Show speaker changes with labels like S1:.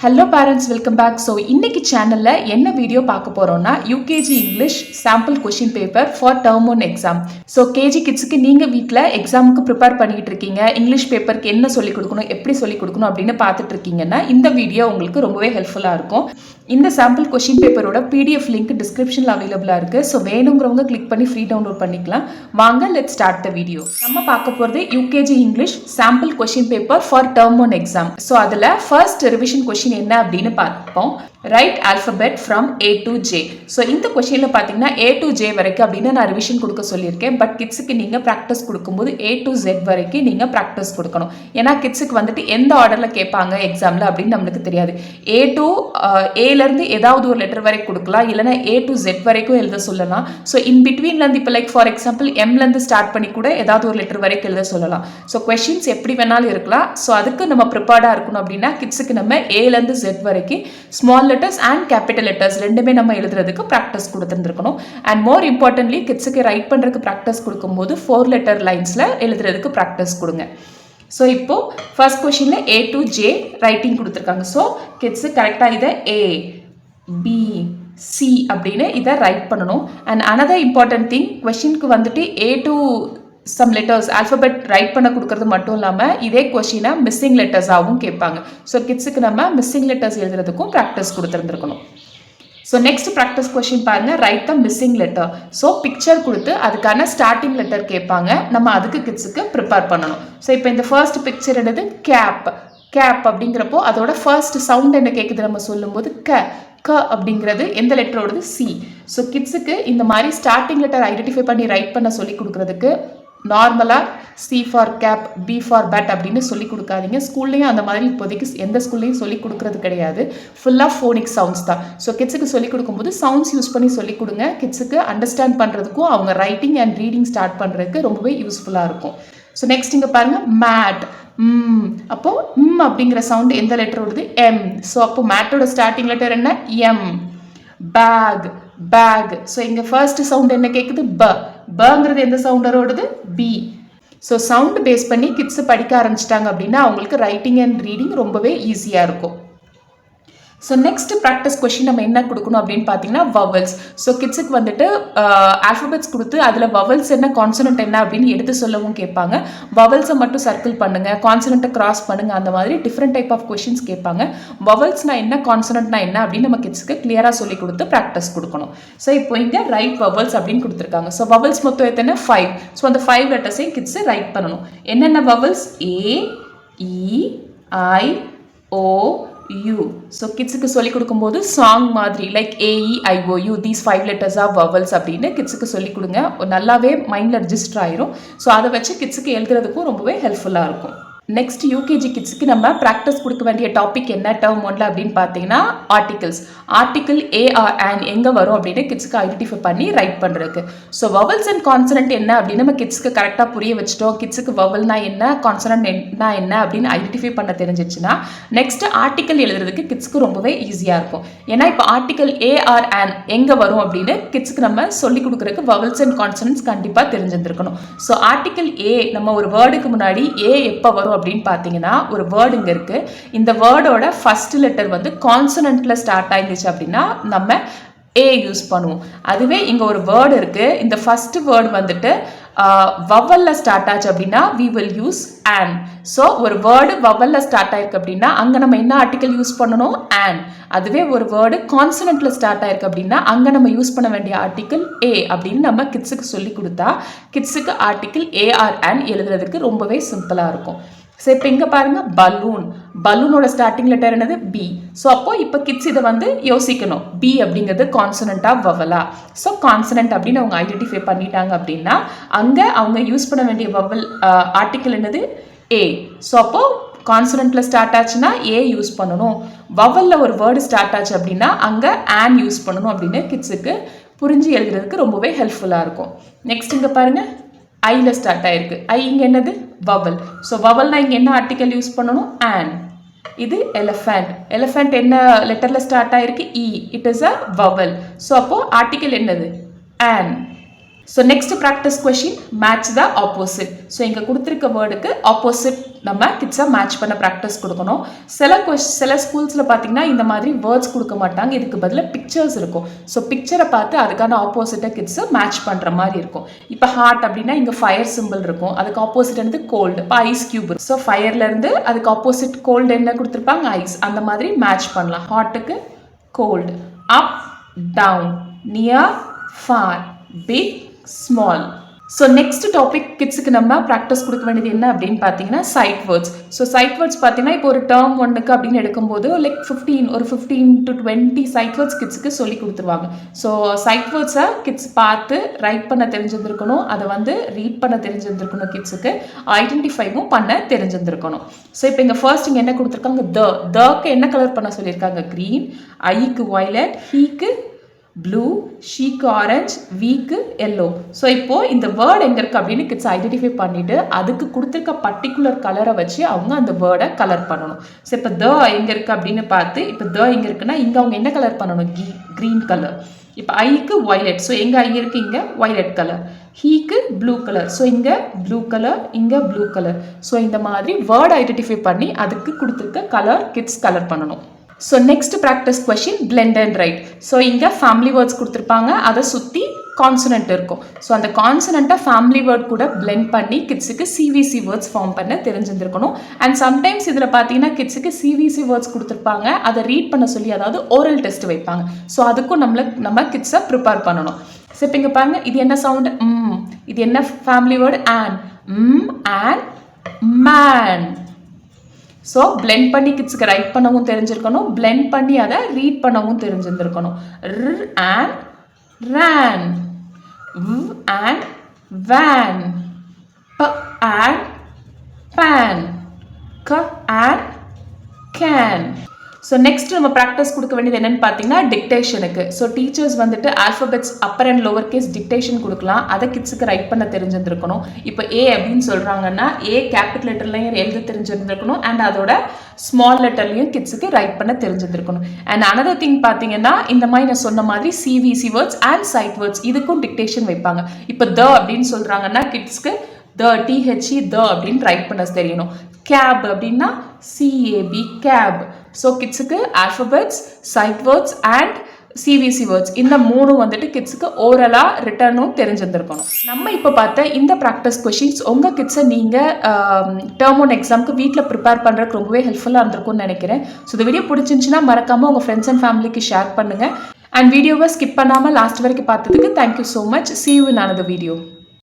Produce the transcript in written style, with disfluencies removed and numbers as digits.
S1: Hello parents, welcome back. So இன்னைக்கு சேனல்ல என்ன வீடியோ பார்க்க போறோம்னா UKG English sample question paper for term 1 exam. So KG kidsக்கு நீங்க வீட்ல எக்ஸாமுக்கு ப்ரிப்பேர் பண்ணிட்டு இருக்கீங்க, இங்கிலீஷ் பேப்பருக்கு என்ன சொல்லி கொடுக்கணும், எப்படி சொல்லி கொடுக்கணும் அப்படின்னு பார்த்துட்டு இருக்கீங்கன்னா இந்த வீடியோ உங்களுக்கு ரொம்பவே ஹெல்ப்ஃபுல்லா இருக்கும். இந்த சாம்பிள் கொஸ்டின் பேப்பரோட PDF லிங்க் டிஸ்கிரிப்ஷன்ல அவைலபிளா இருக்கு. ஸோ வேணுங்கிறவங்க கிளிக் பண்ணி ஃப்ரீ டவுன்லோட் பண்ணிக்கலாம். வாங்க லெட் ஸ்டார்ட் த வீடியோ. நம்ம பார்க்க போகிறது UKG English sample question paper for term 1 exam. So அதில் ஃபர்ஸ்ட் ரிவிஷன் கொஸ்டின் என்ன அப்படின்னு பார்ப்போம். Right alphabet from A to J. So இந்த கொஸ்டினில் பார்த்தீங்கன்னா A to J வரைக்கும் அப்படின்னு நான் ரிவிஷன் கொடுக்க சொல்லியிருக்கேன். பட் கிட்ஸுக்கு நீங்கள் ப்ராக்டிஸ் கொடுக்கும்போது A to Z வரைக்கும் நீங்கள் ப்ராக்டிஸ் கொடுக்கணும். ஏன்னா கிட்ஸுக்கு வந்துட்டு எந்த ஆர்டரில் கேட்பாங்க எக்ஸாமில் அப்படின்னு நம்மளுக்கு தெரியாது. A to ஏலேருந்து ஏதாவது ஒரு லெட்டர் வரைக்கும் கொடுக்கலாம், இல்லைனா A to Z வரைக்கும் எழுத சொல்லலாம். ஸோ இன் பிட்வீன்லேருந்து இப்போ லைக் ஃபார் எக்ஸாம்பிள் எம்லேருந்து ஸ்டார்ட் பண்ணி கூட ஏதாவது ஒரு லெட்டர் வரைக்கும் எழுத சொல்லலாம். ஸோ கொஸ்டின்ஸ் எப்படி வேணாலும் இருக்கலாம். ஸோ அதுக்கு நம்ம ப்ரிப்பேர்டாக இருக்கணும். அப்படின்னா கிட்ஸுக்கு நம்ம ஏலேருந்து Z வரைக்கும் small letters and capital letters ரெண்டுமே நம்ம எழுதுறதுக்கு ப்ராக்டிஸ் கொடுத்துருந்துருக்கணும். அண்ட் மோர் இம்பார்ட்டன்ட்லி கிட்ஸுக்கு ரைட் பண்ணுறதுக்கு ப்ராக்டிஸ் கொடுக்கும்போது 4 லெட்டர் லைன்ஸில் எழுதுறதுக்கு ப்ராக்டிஸ் கொடுங்க. ஸோ இப்போ ஃபர்ஸ்ட் கொஸ்டின்ல A to J ரைட்டிங் கொடுத்துருக்காங்க. ஸோ கிட்ஸு கரெக்டாக இதை A B C அப்படின்னு இதை ரைட் பண்ணணும். அண்ட் அனதர் இம்பார்ட்டன்ட் திங், கொஸ்டினுக்கு வந்துட்டு A to some letters alphabet write பண்ண கொடுக்கறது மட்டும் இல்லாமல் இதே கொஸ்டினை மிஸ்ஸிங் லெட்டர்ஸாகவும் கேட்பாங்க. ஸோ கிட்ஸுக்கு நம்ம மிஸ்ஸிங் லெட்டர்ஸ் எழுதுறதுக்கும் ப்ராக்டிஸ் கொடுத்துருந்துருக்கணும். ஸோ நெக்ஸ்ட் ப்ராக்டிஸ் கொஸ்டின் பாருங்க, write the missing letter. So picture கொடுத்து அதுக்கான ஸ்டார்டிங் லெட்டர் கேட்பாங்க, நம்ம அதுக்கு கிட்ஸுக்கு ப்ரிப்பேர் பண்ணணும். ஸோ இப்போ இந்த ஃபர்ஸ்ட் பிக்சர் என்னது கேப். கேப் அப்படிங்கிறப்போ அதோட ஃபர்ஸ்ட் சவுண்ட் என்ன கேட்குது நம்ம சொல்லும்போது க அப்படிங்கிறது எந்த லெட்டரோடது சி. ஸோ கிட்ஸுக்கு இந்த மாதிரி ஸ்டார்டிங் லெட்டர் ஐடென்டிஃபை பண்ணி ரைட் பண்ண சொல்லி கொடுக்குறதுக்கு நார்மலாக C for cap B for bat அப்படின்னு சொல்லி கொடுக்காதீங்க. ஸ்கூல்லையும் அந்த மாதிரி இப்போதைக்கு எந்த ஸ்கூல்லையும் சொல்லி கொடுக்குறது கிடையாது. ஃபுல்லாக ஃபோனிக் சவுண்ட்ஸ் தான். ஸோ கிட்ஸுக்கு சொல்லிக் கொடுக்கும்போது சவுண்ட்ஸ் யூஸ் பண்ணி சொல்லிக் கொடுங்க. கிட்ஸுக்கு அண்டர்ஸ்டாண்ட் பண்ணுறதுக்கும் அவங்க ரைட்டிங் அண்ட் ரீடிங் ஸ்டார்ட் பண்ணுறதுக்கு ரொம்பவே யூஸ்ஃபுல்லாக இருக்கும். ஸோ நெக்ஸ்ட் இங்கே பாருங்கள் மேட். அப்போ அப்படிங்கிற சவுண்ட் எந்த லெட்டர் வருது எம். ஸோ அப்போ மேட்டோட ஸ்டார்டிங் லெட்டர் என்ன எம். பேக் பேக். ஸோ இங்கே ஃபர்ஸ்ட் சவுண்ட் என்ன கேட்குது பங்கிறது எந்த சவுண்டரோடது பி. ஸோ சவுண்ட் பேஸ் பண்ணி கிட்ஸ் படிக்க ஆரம்பிச்சிட்டாங்க அப்படின்னா அவங்களுக்கு ரைட்டிங் அண்ட் ரீடிங் ரொம்பவே ஈஸியாக இருக்கும். ஸோ நெக்ஸ்ட் ப்ராக்டிஸ் கொஸ்டின் நம்ம என்ன கொடுக்கணும் அப்படின்னு பார்த்தீங்கன்னா வவல்ஸ். ஸோ கிட்ஸுக்கு வந்துட்டு ஆல்ஃபபெட்ஸ் கொடுத்து அதில் வவல்ஸ் என்ன கான்சனன்ட் என்ன அப்படின்னு எடுத்து சொல்லவும் கேட்பாங்க. வவல்ஸை மட்டும் சர்க்கிள் பண்ணுங்கள், கான்சனண்ட்டை கிராஸ் பண்ணுங்கள், அந்த மாதிரி டிஃப்ரெண்ட் டைப் ஆஃப் கொஸ்டின்ஸ் கேட்பாங்க. வவல்ஸ்னா என்ன, கான்சனண்ட்னா என்ன அப்படின்னு நம்ம கிட்ஸுக்கு கிளியராக சொல்லி கொடுத்து ப்ராக்டிஸ் கொடுக்கணும். ஸோ இப்போ இங்கே ரைட் வவல்ஸ் அப்படின்னு கொடுத்துருக்காங்க. ஸோ வவல்ஸ் மொத்தம் எத்தனை 5. ஸோ அந்த 5 லெட்டர்ஸையும் கிட்ஸு ரைட் பண்ணணும். என்னென்ன vowels A E I O U. So கிட்ஸுக்கு சொல்லிக் கொடுக்கும்போது சாங் மாதிரி like AEIOU these 5 letters of vowels அப்படின்னு கிட்ஸுக்கு சொல்லிக் கொடுங்க. நல்லாவே மைண்டில் ரெஜிஸ்டர் ஆயிரும். ஸோ அதை வச்சு கிட்ஸுக்கு எழுதுறதுக்கும் ரொம்பவே ஹெல்ப்ஃபுல்லாக இருக்கும். நெக்ஸ்ட் UKG கிட்ஸுக்கு நம்ம ப்ராக்டிஸ் கொடுக்க வேண்டிய டாபிக் என்ன டேர்ம் 1 அப்படின்னு பார்த்தீங்கன்னா articles. Article A or an எங்கே வரும் அப்படின்னு கிட்ஸுக்கு ஐடென்டிஃபை பண்ணி ரைட் பண்ணுறதுக்கு. ஸோ வவல்ஸ் அண்ட் கான்சனன்ட் என்ன அப்படின்னு நம்ம கிட்ஸுக்கு கரெக்டாக புரிய வச்சுட்டோம். கிட்ஸுக்கு வவல்னா என்ன, கான்சனன்ட் என்ன அப்படின்னு ஐடென்டிஃபை பண்ண தெரிஞ்சிச்சுன்னா நெக்ஸ்ட் ஆர்டிகல் எழுதுறதுக்கு கிட்ஸுக்கு ரொம்பவே ஈஸியாக இருக்கும். ஏன்னா இப்போ ஆர்டிகல் A or an எங்கே வரும் அப்படின்னு கிட்ஸுக்கு நம்ம சொல்லிக் கொடுக்குறதுக்கு வவல்ஸ் அண்ட் கான்சனன்ட்ஸ் கண்டிப்பாக தெரிஞ்சிருந்துருக்கணும். ஸோ ஆர்டிகல் A நம்ம ஒரு வேர்டுக்கு முன்னாடி A எப்போ வரும் அப்படின்னு பார்த்தீங்கன்னா ஒரு வேர்டு இங்கே இருக்கு. இந்த வேர்டோட ஃபர்ஸ்ட் லெட்டர் வந்து கான்சனன்ட்ல ஸ்டார்ட் ஆயிடுச்சு அப்படின்னா நம்ம A யூஸ் பண்ணுவோம். அதுவே இங்கே ஒரு வேர்டு இருக்கு, இந்த ஃபர்ஸ்ட் வேர்டு வந்துட்டு வவல்ல ஸ்டார்ட் ஆச்சு அப்படின்னா we will use an. So ஒரு வேர்டு வவல்ல ஸ்டார்ட் ஆயிருக்கு அப்படின்னா அங்கே நம்ம என்ன ஆர்டிகல் யூஸ் பண்ணணும் an. அதுவே ஒரு வேர்டு கான்சனன்ட்ல ஸ்டார்ட் ஆயிருக்கு அப்படின்னா அங்கே நம்ம யூஸ் பண்ண வேண்டிய ஆர்டிகல் A அப்படின்னு நம்ம கிட்ஸுக்கு சொல்லி கொடுத்தா கிட்ஸுக்கு ஆர்டிகல் A or an எழுதுறதுக்கு ரொம்பவே சிம்பிளாக இருக்கும். ஸோ இப்போ இங்கே பாருங்க பலூன். பலூனோட ஸ்டார்டிங் லெட்டர் என்னது B. ஸோ அப்போ இப்போ கிட்ஸ் இதை வந்து யோசிக்கணும், B அப்படிங்கிறது கான்சனண்டா வவலா. ஸோ கான்சனன்ட் அப்படின்னு அவங்க ஐடென்டிஃபை பண்ணிட்டாங்க அப்படின்னா அங்கே அவங்க யூஸ் பண்ண வேண்டிய வவல் ஆர்டிக்கல் என்னது A. ஸோ அப்போ கான்சனன்ட்ல ஸ்டார்ட் ஆச்சுன்னா A யூஸ் பண்ணணும். வவல்ல ஒரு வேர்டு ஸ்டார்ட் ஆச்சு அப்படின்னா அங்கே an யூஸ் பண்ணணும் அப்படின்னு கிட்ஸுக்கு புரிஞ்சு எழுதுறதுக்கு ரொம்பவே ஹெல்ப்ஃபுல்லாக இருக்கும். நெக்ஸ்ட் இங்கே பாருங்க ஐல ஸ்டார்ட் ஆயிருக்கு. ஐ இங்கே என்னது வவல். ஸோ வவல்னா இங்கே என்ன ஆர்டிக்கல் யூஸ் பண்ணணும் an. இது எலிஃபண்ட். எலிஃபண்ட் என்ன லெட்டரில் ஸ்டார்ட் ஆயிருக்கு E. It is a vowel. So அப்போ ஆர்டிக்கல் என்னது an. So next practice question match the opposite. So இங்கே கொடுத்துருக்க வேர்டுக்கு ஆப்போசிட் நம்ம கிட்ஸை மேட்ச் பண்ண ப்ராக்டிஸ் கொடுக்கணும். சில ஸ்கூல்ஸில் பார்த்தீங்கன்னா இந்த மாதிரி வேர்ட்ஸ் கொடுக்க மாட்டாங்க, இதுக்கு பதிலாக பிக்சர்ஸ் இருக்கும். ஸோ பிக்சரை பார்த்து அதுக்கான ஆப்போசிட்டை கிட்ஸை மேட்ச் பண்ணுற மாதிரி இருக்கும். இப்போ ஹார்ட் அப்படின்னா இங்கே ஃபயர் சிம்பிள் இருக்கும், அதுக்கு ஆப்போசிட் வந்து கோல்டு. இப்போ ஐஸ் கியூப், ஸோ ஃபயர்லேருந்து அதுக்கு ஆப்போசிட் கோல்டு என்ன கொடுத்துருப்பாங்க, ஐஸ். அந்த மாதிரி மேட்ச் பண்ணலாம். ஹாட்டுக்கு cold. Up down, near far, big small. So next topic கிட்ஸுக்கு நம்ம ப்ராக்டிஸ் கொடுக்க வேண்டியது என்ன அப்படின்னு பார்த்தீங்கன்னா sight words. So sight words பார்த்தீங்கன்னா இப்போ ஒரு டேர்ம் ஒன்றுக்கு அப்படின்னு எடுக்கும்போது லைக் 15 to 20 சைட் வேர்ட்ஸ் கிட்ஸுக்கு சொல்லி கொடுத்துருவாங்க. ஸோ சைட் வேர்ட்ஸை கிட்ஸ் பார்த்து ரைட் பண்ண தெரிஞ்சிருந்துருக்கணும், அதை வந்து ரீட் பண்ண தெரிஞ்சிருந்துருக்கணும், கிட்ஸுக்கு ஐடென்டிஃபைவும் பண்ண தெரிஞ்சிருந்துருக்கணும். ஸோ இப்போ இங்கே ஃபர்ஸ்ட் இங்கே என்ன கொடுத்துருக்காங்க, தக்கு என்ன கலர் பண்ண சொல்லியிருக்காங்க, க்ரீன். ஐக்கு வயலட், ஹீக்கு ப்ளூ, ஷீக்கு ஆரஞ்ச், வீக்கு எல்லோ. ஸோ இப்போது இந்த வேர்டு எங்கே இருக்குது அப்படின்னு கிட்ஸ் ஐடென்டிஃபை பண்ணிவிட்டு அதுக்கு கொடுத்துருக்க பர்டிகுலர் கலரை வச்சு அவங்க அந்த வேர்டை கலர் பண்ணணும். ஸோ இப்போ எங்கே இருக்குது அப்படின்னு பார்த்து இப்போ எங்கே இருக்குன்னா இங்கே அவங்க என்ன கலர் பண்ணணும், க்ரீன் கலர். இப்போ ஐக்கு வயலட், ஸோ எங்கே ஐ இருக்குது, இங்கே வயலட் கலர். ஹீக்கு ப்ளூ கலர், ஸோ இங்கே ப்ளூ கலர், இங்கே ப்ளூ கலர். ஸோ இந்த மாதிரி வேர்டு ஐடென்டிஃபை பண்ணி அதுக்கு கொடுத்துருக்க கலர் கிட்ஸ் கலர் பண்ணணும். So next practice question blend and write. So இங்கே ஃபேமிலி வேர்ட்ஸ் கொடுத்துருப்பாங்க, அதை சுற்றி கான்சனன்ட் இருக்கும். ஸோ அந்த கான்சனண்ட்டை ஃபேமிலி வேர்ட் கூட பிளெண்ட் பண்ணி கிட்ஸுக்கு சிவிசி வேர்ட்ஸ் ஃபார்ம் பண்ண தெரிஞ்சிருக்கணும். அண்ட் சம்டைம்ஸ் இதில் பார்த்தீங்கன்னா கிட்ஸுக்கு சிவிசி வேர்ட்ஸ் கொடுத்துருப்பாங்க, அதை ரீட் பண்ண சொல்லி அதாவது ஓரல் டெஸ்ட் வைப்பாங்க. ஸோ அதுக்கும் நம்ம கிட்ஸை ப்ரிப்பேர் பண்ணணும். ஸோ இப்போ இங்கே பாருங்க, இது என்ன சவுண்டு, இது என்ன family word, on. And man. So blend பண்ணி கிட்ஸுக்கு ரைட் பண்ணவும் தெரிஞ்சிருக்கணும், பிளெண்ட் பண்ணி அதை ரீட் பண்ணவும் தெரிஞ்சிருந்துருக்கணும். And ran, and van, and pan, and can. So next நம்ம ப்ராக்டிஸ் கொடுக்க வேண்டியது என்னென்னு பார்த்தீங்கன்னா டிக்டேஷனுக்கு. ஸோ டீச்சர்ஸ் வந்துட்டு alphabets upper and lower case dictation கொடுக்கலாம், அதை கிட்ஸுக்கு ரைட் பண்ண தெரிஞ்சிருந்துருக்கணும். இப்போ ஏ அப்படின்னு சொல்கிறாங்கன்னா ஏ கேபிட்டல் லெட்டர்லையும் எழுத தெரிஞ்சிருந்துருக்கணும், அண்ட் அதோட ஸ்மால் லெட்டர்லையும் கிட்ஸுக்கு ரைட் பண்ண தெரிஞ்சிருந்துருக்கணும். அண்ட் அனதர் திங் பார்த்தீங்கன்னா இந்த மாதிரி நான் சொன்ன மாதிரி CVC words and sight words இதுக்கும் டிக்டேஷன் வைப்பாங்க. இப்போ அப்படின்னு சொல்கிறாங்கன்னா கிட்ஸ்க்கு THE அப்படின்னு ரைட் பண்ண தெரியணும். கேப் அப்படின்னா CAB கேப். ஸோ கிட்ஸுக்கு alphabets, sight words and CVC words இந்த மூணும் வந்துட்டு கிட்ஸுக்கு ஓரலாக ரிட்டர்னும் தெரிஞ்சிருந்துருக்கணும். நம்ம இப்போ பார்த்த இந்த ப்ராக்டிஸ் கொஷின்ஸ் உங்கள் கிட்ஸை நீங்கள் டேர்ம் 1 எக்ஸாமுக்கு வீட்டில் ப்ரிப்பேர் பண்ணுறதுக்கு ரொம்பவே ஹெல்ப்ஃபுல்லாக இருந்திருக்கும்னு நினைக்கிறேன். ஸோ இந்த வீடியோ பிடிச்சிருந்துச்சுன்னா மறக்காமல் உங்கள் ஃப்ரெண்ட்ஸ் அண்ட் ஃபேமிலிக்கு ஷேர் பண்ணுங்கள். அண்ட் வீடியோவை ஸ்கிப் பண்ணாமல் லாஸ்ட் வரைக்கும் பார்த்ததுக்கு thank you so much. See you in another video.